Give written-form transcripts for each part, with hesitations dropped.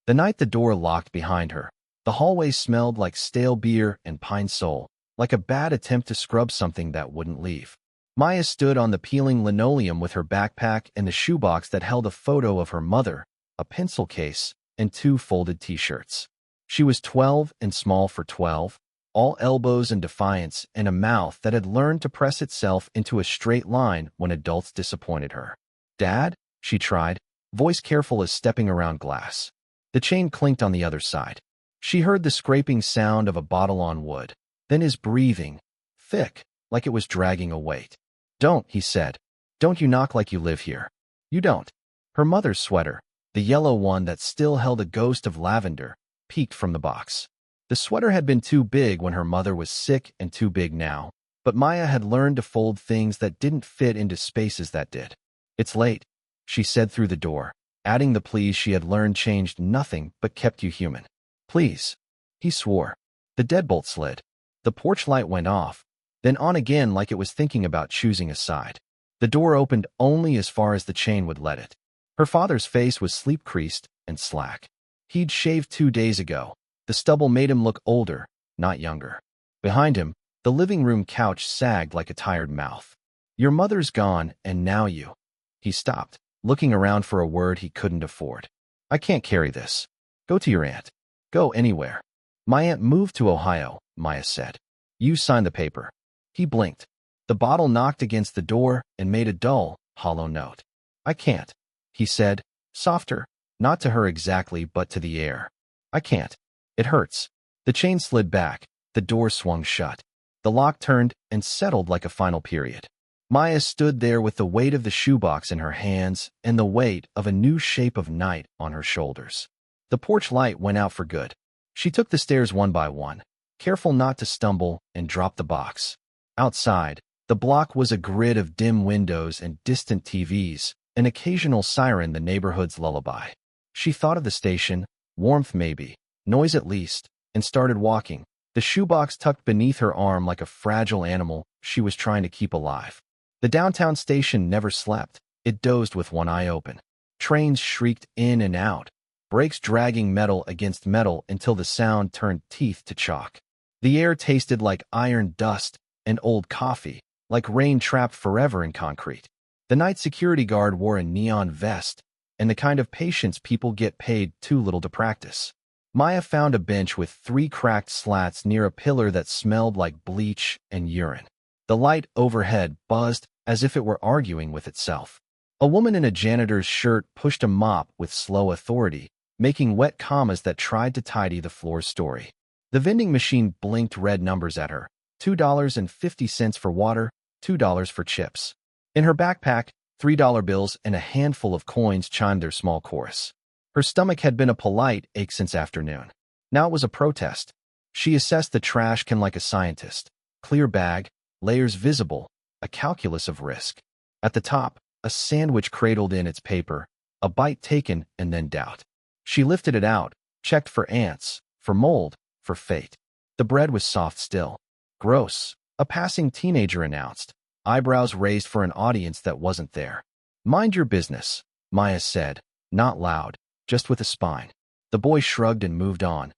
The night the door locked behind her, the hallway smelled like stale beer and pine sol, like a bad attempt to scrub something that wouldn't leave. Maya stood on the peeling linoleum with her backpack and the shoebox that held a photo of her mother, a pencil case, and 2 folded t-shirts. She was 12 and small for 12, all elbows and defiance, and a mouth that had learned to press itself into a straight line when adults disappointed her. "Dad?" she tried, voice careful as stepping around glass. The chain clinked on the other side. She heard the scraping sound of a bottle on wood, then his breathing, thick, like it was dragging a weight. "Don't," he said. "Don't you knock like you live here. You don't." Her mother's sweater, the yellow one that still held a ghost of lavender, peeked from the box. The sweater had been too big when her mother was sick and too big now, but Maya had learned to fold things that didn't fit into spaces that did. "It's late," she said through the door, adding the please she had learned changed nothing but kept you human. "Please." He swore. The deadbolt slid. The porch light went off, then on again like it was thinking about choosing a side. The door opened only as far as the chain would let it. Her father's face was sleep-creased and slack. He'd shaved 2 days ago. The stubble made him look older, not younger. Behind him, the living room couch sagged like a tired mouth. "Your mother's gone, and now you." He stopped, looking around for a word he couldn't afford. "I can't carry this. Go to your aunt. Go anywhere." "My aunt moved to Ohio," Maya said. "You signed the paper." He blinked. The bottle knocked against the door and made a dull, hollow note. "I can't," he said, softer, not to her exactly but to the air. "I can't. It hurts." The chain slid back. The door swung shut. The lock turned and settled like a final period. Maya stood there with the weight of the shoebox in her hands and the weight of a new shape of night on her shoulders. The porch light went out for good. She took the stairs one by one, careful not to stumble, and dropped the box. Outside, the block was a grid of dim windows and distant TVs, an occasional siren the neighborhood's lullaby. She thought of the station, warmth maybe, noise at least, and started walking, the shoebox tucked beneath her arm like a fragile animal she was trying to keep alive. The downtown station never slept. It dozed with one eye open. Trains shrieked in and out, brakes dragging metal against metal until the sound turned teeth to chalk. The air tasted like iron dust and old coffee, like rain trapped forever in concrete. The night security guard wore a neon vest, and the kind of patience people get paid too little to practice. Maya found a bench with 3 cracked slats near a pillar that smelled like bleach and urine. The light overhead buzzed as if it were arguing with itself. A woman in a janitor's shirt pushed a mop with slow authority, making wet commas that tried to tidy the floor's story. The vending machine blinked red numbers at her. $2.50 for water, $2 for chips. In her backpack, $3 bills and a handful of coins chimed their small chorus. Her stomach had been a polite ache since afternoon. Now it was a protest. She assessed the trash can like a scientist. Clear bag, layers visible, a calculus of risk. At the top, a sandwich cradled in its paper, a bite taken and then doubt. She lifted it out, checked for ants, for mold, for fate. The bread was soft still. "Gross," a passing teenager announced, eyebrows raised for an audience that wasn't there. "Mind your business," Maya said, not loud, just with a spine. The boy shrugged and moved on.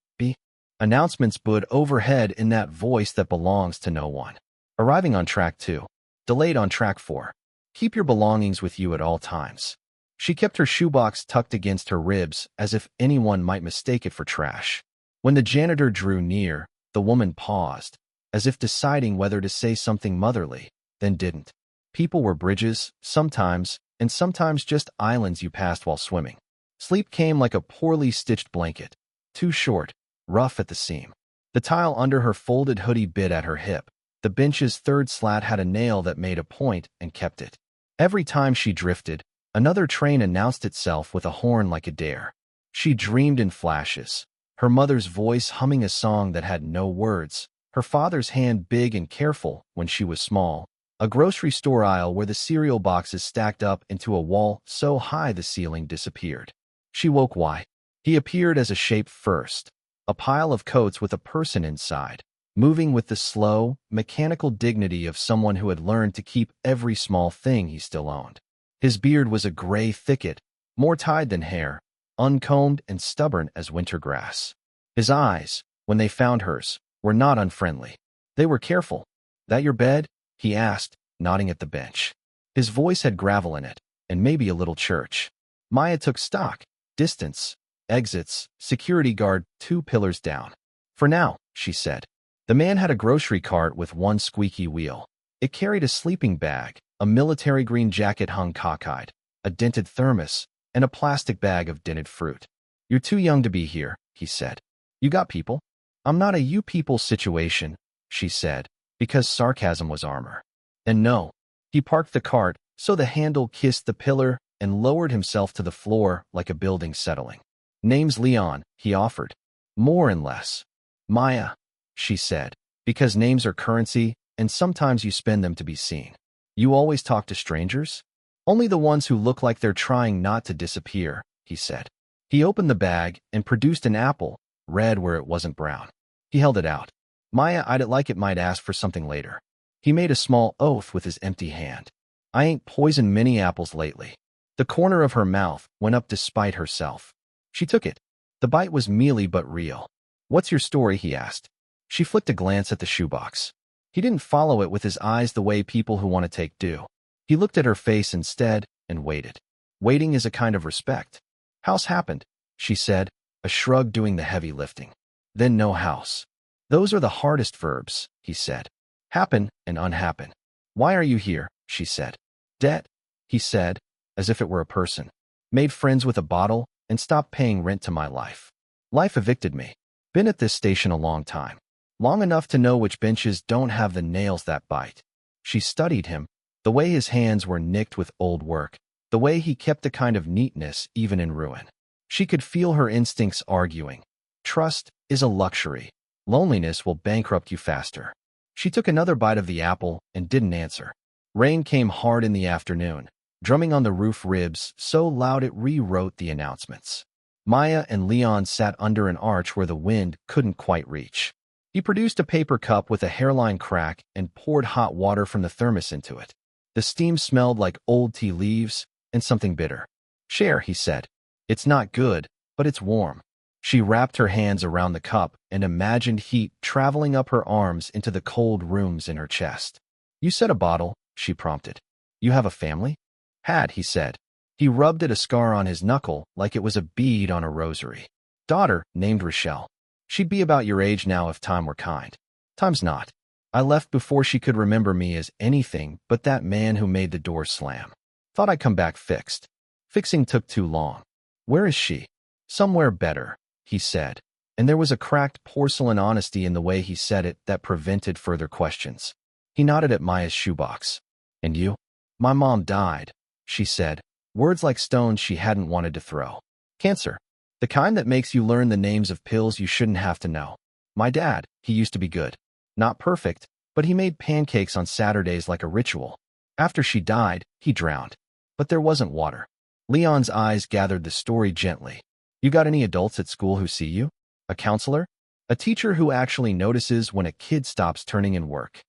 Announcements boomed overhead in that voice that belongs to no one. Arriving on track 2. Delayed on track 4. Keep your belongings with you at all times. She kept her shoebox tucked against her ribs as if anyone might mistake it for trash. When the janitor drew near, the woman paused, as if deciding whether to say something motherly, then didn't. People were bridges, sometimes, and sometimes just islands you passed while swimming. Sleep came like a poorly stitched blanket, too short, rough at the seam. The tile under her folded hoodie bit at her hip. The bench's 3rd slat had a nail that made a point and kept it. Every time she drifted, another train announced itself with a horn like a dare. She dreamed in flashes, her mother's voice humming a song that had no words, her father's hand big and careful when she was small, a grocery store aisle where the cereal boxes stacked up into a wall so high the ceiling disappeared. She woke why. He appeared as a shape first, a pile of coats with a person inside, moving with the slow, mechanical dignity of someone who had learned to keep every small thing he still owned. His beard was a gray thicket, more tied than hair, uncombed and stubborn as winter grass. His eyes, when they found hers, were not unfriendly. They were careful. "That your bed?" he asked, nodding at the bench. His voice had gravel in it, and maybe a little church. Maya took stock. Distance, exits, security guard 2 pillars down. "For now," she said. The man had a grocery cart with one squeaky wheel. It carried a sleeping bag, a military green jacket hung cockeyed, a dented thermos, and a plastic bag of dented fruit. "You're too young to be here," he said. "You got people?" "I'm not a you people situation," she said, because sarcasm was armor. "And no." He parked the cart, so the handle kissed the pillar, and lowered himself to the floor like a building settling. "Name's Leon," he offered. "More and less." "Maya," she said, "because names are currency, and sometimes you spend them to be seen." "You always talk to strangers?" "Only the ones who look like they're trying not to disappear," he said. He opened the bag and produced an apple, red where it wasn't brown. He held it out. "Maya, I'd it like it might ask for something later." He made a small oath with his empty hand. "I ain't poisoned many apples lately." The corner of her mouth went up despite herself. She took it. The bite was mealy but real. "What's your story?" he asked. She flicked a glance at the shoebox. He didn't follow it with his eyes the way people who want to take do. He looked at her face instead and waited. Waiting is a kind of respect. "House happened," she said, a shrug doing the heavy lifting. "Then no house." "Those are the hardest verbs," he said. "Happen and unhappen." "Why are you here?" she said. "Debt," he said, as if it were a person. "Made friends with a bottle and stopped paying rent to my life. Life evicted me. Been at this station a long time. Long enough to know which benches don't have the nails that bite." She studied him, the way his hands were nicked with old work, the way he kept a kind of neatness even in ruin. She could feel her instincts arguing. Trust is a luxury. Loneliness will bankrupt you faster. She took another bite of the apple and didn't answer. Rain came hard in the afternoon, drumming on the roof ribs so loud it rewrote the announcements. Maya and Leon sat under an arch where the wind couldn't quite reach. He produced a paper cup with a hairline crack and poured hot water from the thermos into it. The steam smelled like old tea leaves and something bitter. "Share," he said. "It's not good, but it's warm." She wrapped her hands around the cup and imagined heat traveling up her arms into the cold rooms in her chest. "You said a bottle," she prompted. "You have a family?" "Had," he said. He rubbed at a scar on his knuckle like it was a bead on a rosary. "Daughter, named Rochelle. She'd be about your age now if time were kind. Time's not. I left before she could remember me as anything but that man who made the door slam. Thought I'd come back fixed. Fixing took too long. Where is she?" "Somewhere better," he said, and there was a cracked porcelain honesty in the way he said it that prevented further questions. He nodded at Maya's shoebox. "And you?" "My mom died," she said, words like stones she hadn't wanted to throw. "Cancer. The kind that makes you learn the names of pills you shouldn't have to know. My dad, he used to be good. Not perfect, but he made pancakes on Saturdays like a ritual. After she died, he drowned. But there wasn't water." Leon's eyes gathered the story gently. "You got any adults at school who see you? A counselor? A teacher who actually notices when a kid stops turning in work?"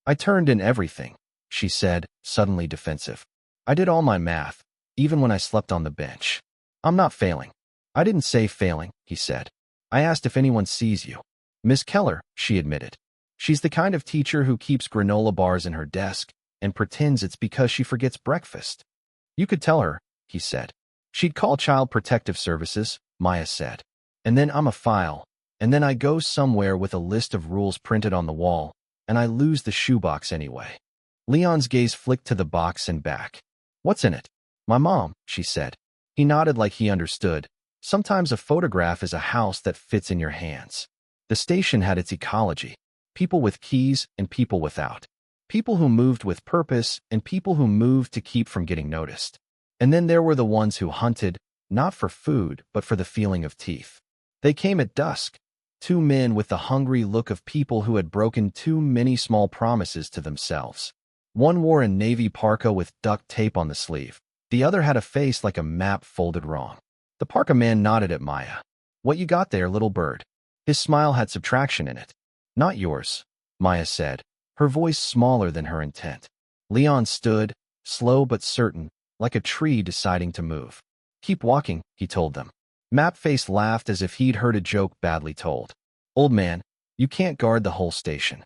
"I turned in everything," she said, suddenly defensive. "I did all my math, even when I slept on the bench. I'm not failing." "I didn't say failing," he said. "I asked if anyone sees you." "Miss Keller," she admitted. "She's the kind of teacher who keeps granola bars in her desk and pretends it's because she forgets breakfast." "You could tell her," he said. "She'd call Child Protective Services," Maya said. "And then I'm a file, and then I go somewhere with a list of rules printed on the wall, and I lose the shoebox anyway." Leon's gaze flicked to the box and back. "What's in it?" "My mom," she said. He nodded like he understood. Sometimes a photograph is a house that fits in your hands. The station had its ecology. People with keys and people without. People who moved with purpose and people who moved to keep from getting noticed. And then there were the ones who hunted, not for food, but for the feeling of teeth. They came at dusk. 2 men with the hungry look of people who had broken too many small promises to themselves. One wore a navy parka with duct tape on the sleeve. The other had a face like a map folded wrong. The parka man nodded at Maya. "What you got there, little bird?" His smile had subtraction in it. "Not yours," Maya said, her voice smaller than her intent. Leon stood, slow but certain, like a tree deciding to move. "Keep walking," he told them. Mapface laughed as if he'd heard a joke badly told. Old man, you can't guard the whole station.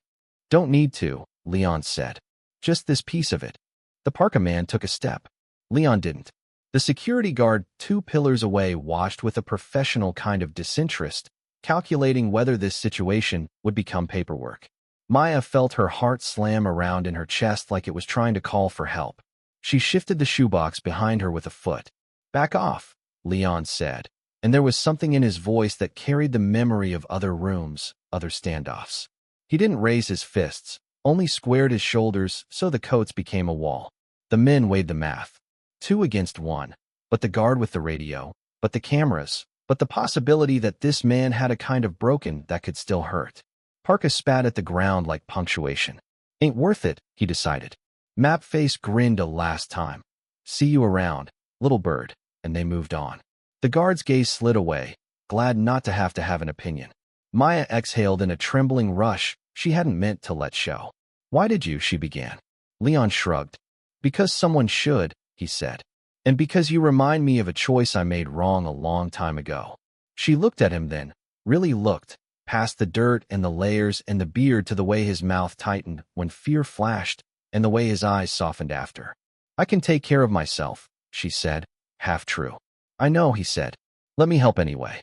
Don't need to, Leon said. Just this piece of it. The parka man took a step. Leon didn't. The security guard 2 pillars away watched with a professional kind of disinterest, calculating whether this situation would become paperwork. Maya felt her heart slam around in her chest like it was trying to call for help. She shifted the shoebox behind her with a foot. Back off, Leon said, and there was something in his voice that carried the memory of other rooms, other standoffs. He didn't raise his fists, only squared his shoulders so the coats became a wall. The men weighed the math. 2 against 1. But the guard with the radio, but the cameras, but the possibility that this man had a kind of broken that could still hurt. Parka spat at the ground like punctuation. Ain't worth it, he decided. Mapface grinned a last time. See you around, little bird, and they moved on. The guard's gaze slid away, glad not to have an opinion. Maya exhaled in a trembling rush she hadn't meant to let show. Why did you? She began. Leon shrugged. Because someone should, he said. And because you remind me of a choice I made wrong a long time ago. She looked at him then, really looked, past the dirt and the layers and the beard to the way his mouth tightened when fear flashed and the way his eyes softened after. I can take care of myself, she said, half true. I know, he said. Let me help anyway.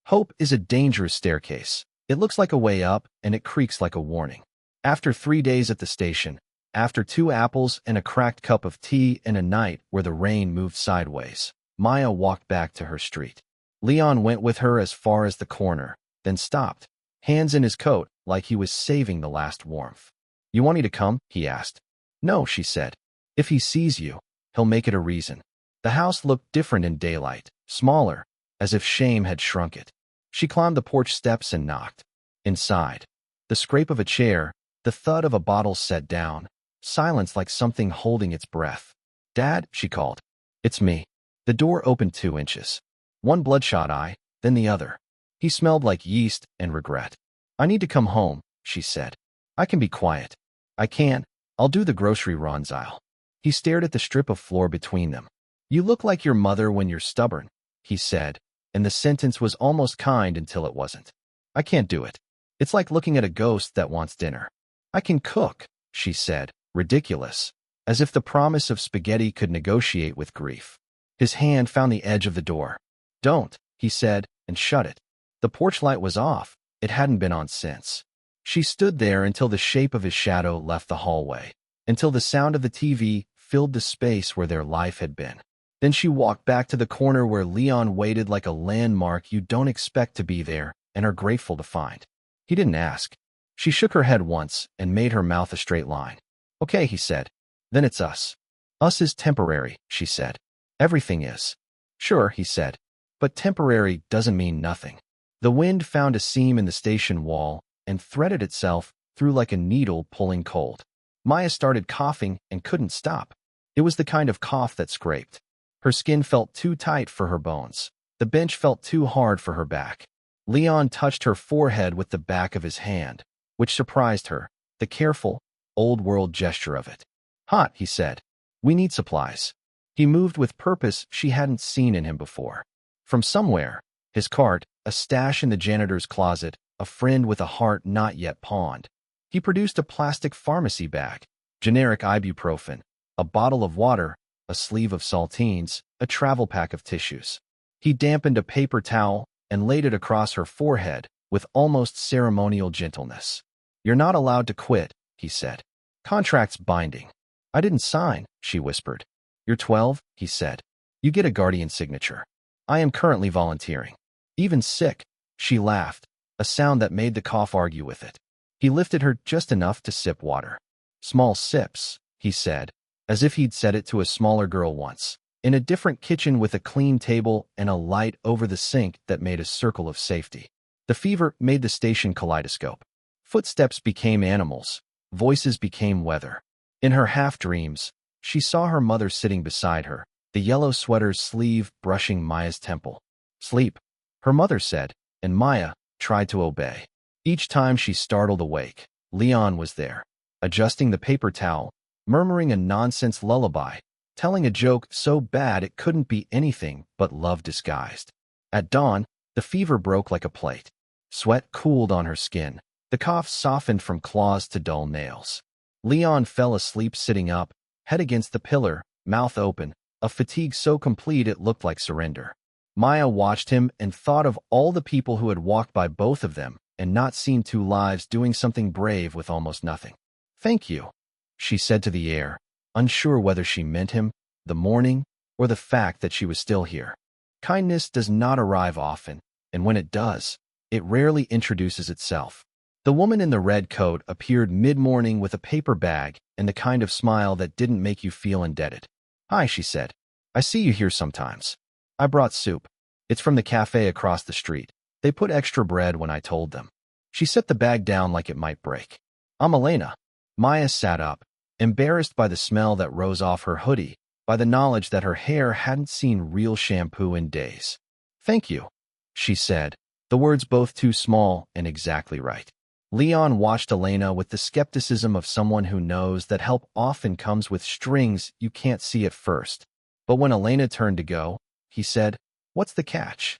Hope is a dangerous staircase. It looks like a way up and it creaks like a warning. After 3 days at the station, after 2 apples and a cracked cup of tea and a night where the rain moved sideways, Maya walked back to her street. Leon went with her as far as the corner, then stopped, hands in his coat like he was saving the last warmth. You want me to come? He asked. No, she said. If he sees you, he'll make it a reason. The house looked different in daylight, smaller, as if shame had shrunk it. She climbed the porch steps and knocked. Inside, the scrape of a chair, the thud of a bottle set down, silence like something holding its breath. Dad, she called. It's me. The door opened 2 inches. One bloodshot eye, then the other. He smelled like yeast and regret. I need to come home, she said. I can be quiet. I can. I'll do the grocery runs aisle. He stared at the strip of floor between them. You look like your mother when you're stubborn, he said, and the sentence was almost kind until it wasn't. I can't do it. It's like looking at a ghost that wants dinner. I can cook, she said, ridiculous, as if the promise of spaghetti could negotiate with grief. His hand found the edge of the door. Don't, he said, and shut it. The porch light was off. It hadn't been on since. She stood there until the shape of his shadow left the hallway, until the sound of the TV filled the space where their life had been. Then she walked back to the corner where Leon waited like a landmark you don't expect to be there and are grateful to find. He didn't ask. She shook her head once and made her mouth a straight line. Okay, he said. Then it's us. Us is temporary, she said. Everything is. Sure, he said. But temporary doesn't mean nothing. The wind found a seam in the station wall and threaded itself through like a needle pulling cold. Maya started coughing and couldn't stop. It was the kind of cough that scraped. Her skin felt too tight for her bones. The bench felt too hard for her back. Leon touched her forehead with the back of his hand, which surprised her, the careful, old-world gesture of it. Hot, he said. We need supplies. He moved with purpose she hadn't seen in him before. From somewhere, his cart, a stash in the janitor's closet, a friend with a heart not yet pawned. He produced a plastic pharmacy bag, generic ibuprofen, a bottle of water, a sleeve of saltines, a travel pack of tissues. He dampened a paper towel and laid it across her forehead with almost ceremonial gentleness. You're not allowed to quit, he said. Contract's binding. I didn't sign, she whispered. You're 12, he said. You get a guardian signature. I am currently volunteering. Even sick, she laughed, a sound that made the cough argue with it. He lifted her just enough to sip water. Small sips, he said, as if he'd said it to a smaller girl once, in a different kitchen with a clean table and a light over the sink that made a circle of safety. The fever made the station kaleidoscope. Footsteps became animals, voices became weather. In her half-dreams, she saw her mother sitting beside her, the yellow sweater's sleeve brushing Maya's temple. Sleep, her mother said, and Maya tried to obey. Each time she startled awake, Leon was there, adjusting the paper towel, murmuring a nonsense lullaby, telling a joke so bad it couldn't be anything but love disguised. At dawn, the fever broke like a plate. Sweat cooled on her skin. The cough softened from claws to dull nails. Leon fell asleep sitting up, head against the pillar, mouth open, a fatigue so complete it looked like surrender. Maya watched him and thought of all the people who had walked by both of them and not seen two lives doing something brave with almost nothing. "Thank you," she said to the air, unsure whether she meant him, the morning, or the fact that she was still here. Kindness does not arrive often, and when it does, it rarely introduces itself. The woman in the red coat appeared mid-morning with a paper bag and the kind of smile that didn't make you feel indebted. "Hi," she said. "I see you here sometimes. I brought soup. It's from the cafe across the street. They put extra bread when I told them." She set the bag down like it might break. "I'm Elena." Maya sat up, embarrassed by the smell that rose off her hoodie, by the knowledge that her hair hadn't seen real shampoo in days. "Thank you," she said, the words both too small and exactly right. Leon watched Elena with the skepticism of someone who knows that help often comes with strings you can't see at first. But when Elena turned to go, he said, "What's the catch?"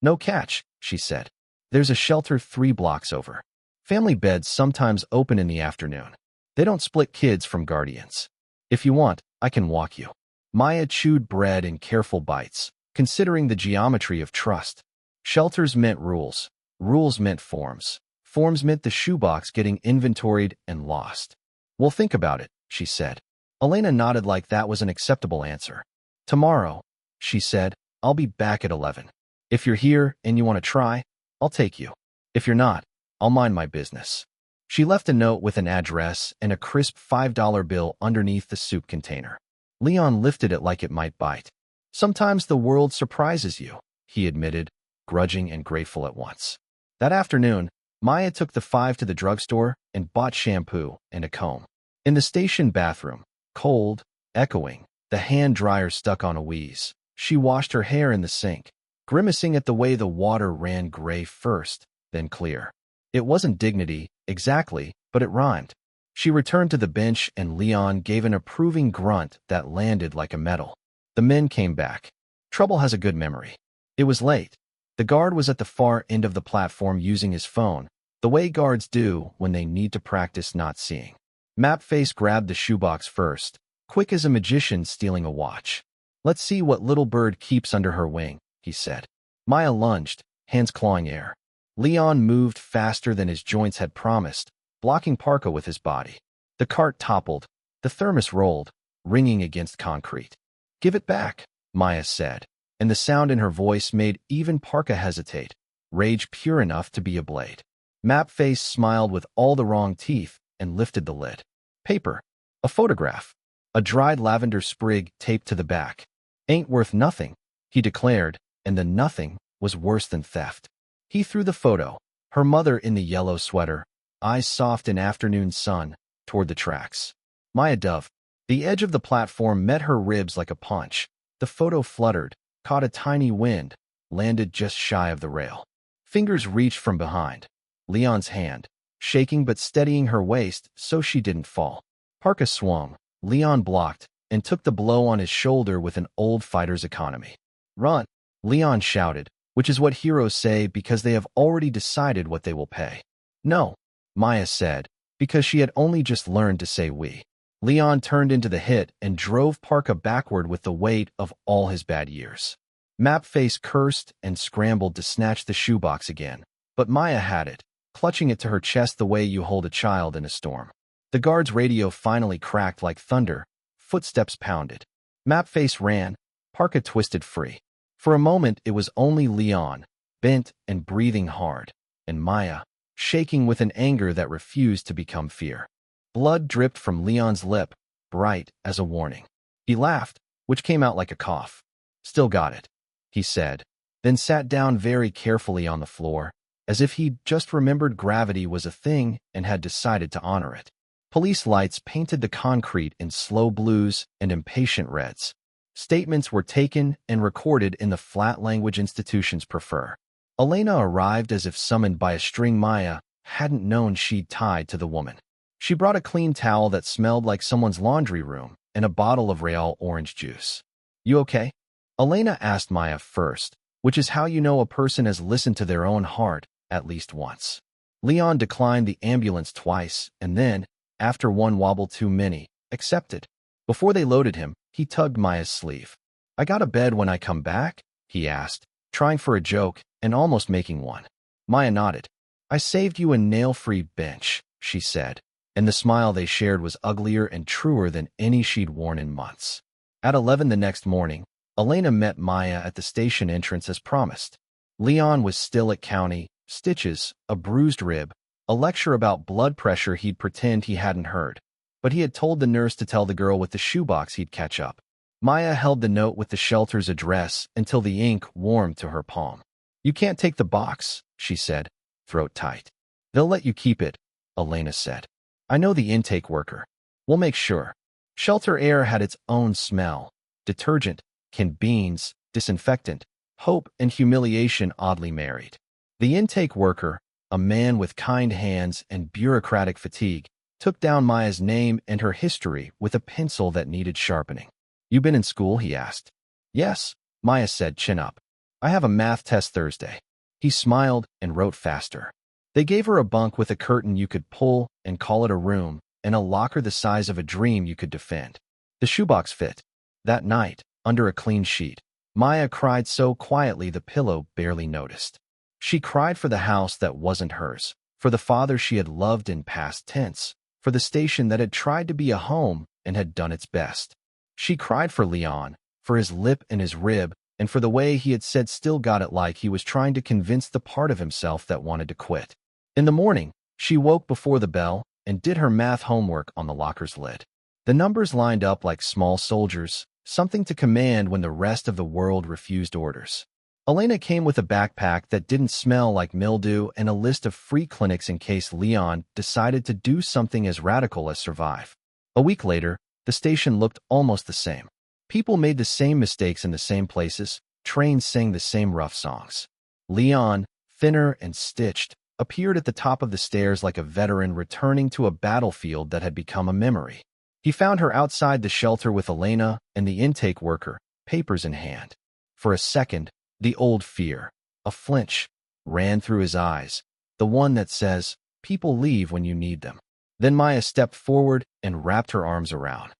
"No catch," she said. "There's a shelter 3 blocks over. Family beds sometimes open in the afternoon. They don't split kids from guardians. If you want, I can walk you." Maya chewed bread in careful bites, considering the geometry of trust. Shelters meant rules. Rules meant forms. Forms meant the shoebox getting inventoried and lost. "We'll think about it," she said. Elena nodded like that was an acceptable answer. "Tomorrow," she said, "I'll be back at 11. If you're here and you want to try, I'll take you. If you're not, I'll mind my business." She left a note with an address and a crisp $5 bill underneath the soup container. Leon lifted it like it might bite. "Sometimes the world surprises you," he admitted, grudging and grateful at once. That afternoon, Maya took the 5 to the drugstore and bought shampoo and a comb. In the station bathroom, cold, echoing, the hand dryer stuck on a wheeze, she washed her hair in the sink, grimacing at the way the water ran gray first, then clear. It wasn't dignity, exactly, but it rhymed. She returned to the bench and Leon gave an approving grunt that landed like a medal. The men came back. Trouble has a good memory. It was late. The guard was at the far end of the platform using his phone, the way guards do when they need to practice not seeing. Mapface grabbed the shoebox first, quick as a magician stealing a watch. "Let's see what little bird keeps under her wing," he said. Maya lunged, hands clawing air. Leon moved faster than his joints had promised, blocking Parka with his body. The cart toppled. The thermos rolled, ringing against concrete. "Give it back," Maya said, and the sound in her voice made even Parka hesitate, rage pure enough to be a blade. Mapface smiled with all the wrong teeth and lifted the lid. Paper. A photograph. A dried lavender sprig taped to the back. "Ain't worth nothing," he declared, and the nothing was worse than theft. He threw the photo, her mother in the yellow sweater, eyes soft in afternoon sun, toward the tracks. Maya dove. The edge of the platform met her ribs like a punch. The photo fluttered, caught a tiny wind, landed just shy of the rail. Fingers reached from behind. Leon's hand, shaking but steadying her waist so she didn't fall. Parka swung. Leon blocked and took the blow on his shoulder with an old fighter's economy. "Run!" Leon shouted, which is what heroes say because they have already decided what they will pay. "No," Maya said, because she had only just learned to say we. Leon turned into the hit and drove Parka backward with the weight of all his bad years. Mapface cursed and scrambled to snatch the shoebox again, but Maya had it, clutching it to her chest the way you hold a child in a storm. The guard's radio finally cracked like thunder. Footsteps pounded. Mapface ran. Parka twisted free. For a moment it was only Leon, bent and breathing hard, and Maya, shaking with an anger that refused to become fear. Blood dripped from Leon's lip, bright as a warning. He laughed, which came out like a cough. "Still got it," he said, then sat down very carefully on the floor, as if he'd just remembered gravity was a thing and had decided to honor it. Police lights painted the concrete in slow blues and impatient reds. Statements were taken and recorded in the flat language institutions prefer. Elena arrived as if summoned by a string Maya hadn't known she'd tied to the woman. She brought a clean towel that smelled like someone's laundry room and a bottle of Real orange juice. "You okay?" Elena asked Maya first, which is how you know a person has listened to their own heart at least once. Leon declined the ambulance twice and then, after one wobble too many, accepted. Before they loaded him, he tugged Maya's sleeve. "I got a bed when I come back?" he asked, trying for a joke and almost making one. Maya nodded. "I saved you a nail-free bench," she said, and the smile they shared was uglier and truer than any she'd worn in months. At 11 the next morning, Elena met Maya at the station entrance as promised. Leon was still at county, stitches, a bruised rib, a lecture about blood pressure he'd pretend he hadn't heard. But he had told the nurse to tell the girl with the shoebox he'd catch up. Maya held the note with the shelter's address until the ink warmed to her palm. "You can't take the box," she said, throat tight. "They'll let you keep it," Elena said. "I know the intake worker. We'll make sure." Shelter air had its own smell. Detergent, canned beans, disinfectant, hope and humiliation oddly married. The intake worker, a man with kind hands and bureaucratic fatigue, took down Maya's name and her history with a pencil that needed sharpening. "You been in school?" he asked. "Yes," Maya said, chin up. "I have a math test Thursday." He smiled and wrote faster. They gave her a bunk with a curtain you could pull and call it a room, and a locker the size of a dream you could defend. The shoebox fit. That night, under a clean sheet, Maya cried so quietly the pillow barely noticed. She cried for the house that wasn't hers, for the father she had loved in past tense, for the station that had tried to be a home and had done its best. She cried for Leon, for his lip and his rib, and for the way he had said still got it like he was trying to convince the part of himself that wanted to quit. In the morning, she woke before the bell and did her math homework on the locker's lid. The numbers lined up like small soldiers, something to command when the rest of the world refused orders. Elena came with a backpack that didn't smell like mildew and a list of free clinics in case Leon decided to do something as radical as survive. A week later, the station looked almost the same. People made the same mistakes in the same places, trains sang the same rough songs. Leon, thinner and stitched, appeared at the top of the stairs like a veteran returning to a battlefield that had become a memory. He found her outside the shelter with Elena and the intake worker, papers in hand. For a second, the old fear, a flinch, ran through his eyes, the one that says, "People leave when you need them." Then Maya stepped forward and wrapped her arms around